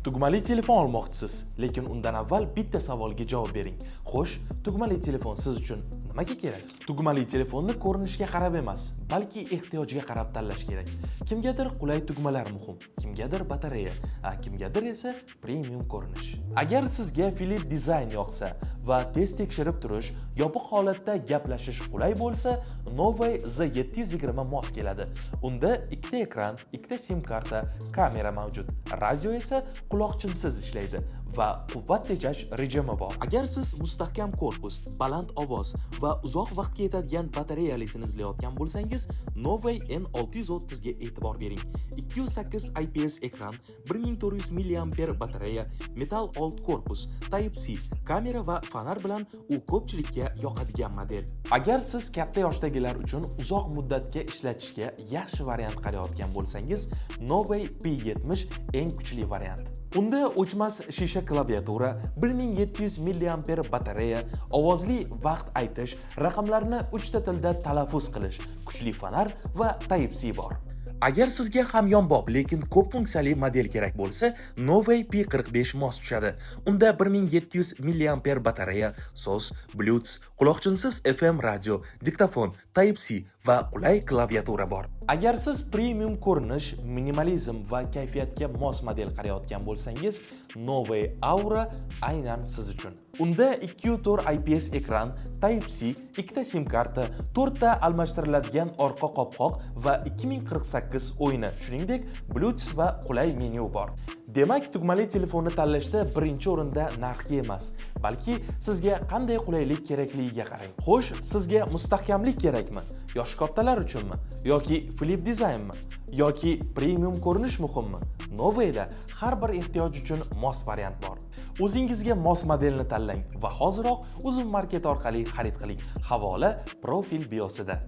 Tugmali telefon olmoqchisiz, lekin undan avval bitta savolga javob bering. Xo'sh, tugmali telefon siz uchun nimaga kerak? Tugmali telefonni ko'rinishga qarab emas, balki ehtiyojga qarab tanlash kerak. Kimgadir qulay tugmalar muhim, kimgadir batareya, kimgadir esa premium ko'rinish. Agar sizga Philips dizayn yoqsa va tez tekshirib turish, yopiq holatda gaplashish qulay bo'lsa, Novay Z720 mos keladi. Unda ikkita ekran, ikkita sim karta, kamera mavjud. Radio esa quloqchinsiz ishlaydi va quvvat tejash rejimi bor. Agar siz mustahkam korpus, baland ovoz va uzoq vaqtga yetadigan batareyalisini izlayotgan bo'lsangiz, Novay N630 ga e'tibor bering. 208 IPS ekran, 1400 mAh batareya, metal old korpus, Type-C, kamera va fonar bilan u ko'pchilikka yoqadigan model. Agar siz katta yoshdagilar uchun uzoq muddatga ishlatishga yaxshi variant qarayotgan bo'lsangiz, Novay P70 eng kuchli variant. Unda o'chmas shisha klaviatura, 1700 mAh batareya, ovozli vaqt aytish, raqamlarni 3 ta tilda talaffuz qilish, kuchli fonar va Type-C bor. Agar sizga hamyonbop lekin ko'p funksiyali model kerak bo'lsa, Novay P45 mos tushadi. Unda 1700 mAh batareya, so'z, Bluetooth, quloqchinsiz FM radio, diktafon, Type-C va qulay klaviatura bor. Agar siz premium ko'rinish, minimalizm va kayfiyatga mos model qarayotgan bo'lsangiz, Novay Aura aynan siz uchun. Unda 2.4 IPS ekran, Type-C, ikkita sim karta, 4 ta almashtiriladigan orqa qopqoq va 2048 o'yini, shuningdek Bluetooth va qulay menyu bor. Demak, tugmali telefonni tanlashda birinchi o'rinda narxga emas, balki sizga qanday qulaylik kerakligiga qarang. Xo'sh, sizga mustahkamlik kerakmi? Yoshi kattalar uchunmi? Yoki Philips dizaynmi? Yoki premium ko'rinish muhimmi? Novayda har bir ehtiyoj uchun mos variant bor. O'zingizga mos modelni tanlang va hoziroq Uzum Market orqali xarid qiling. Havola profil biosida.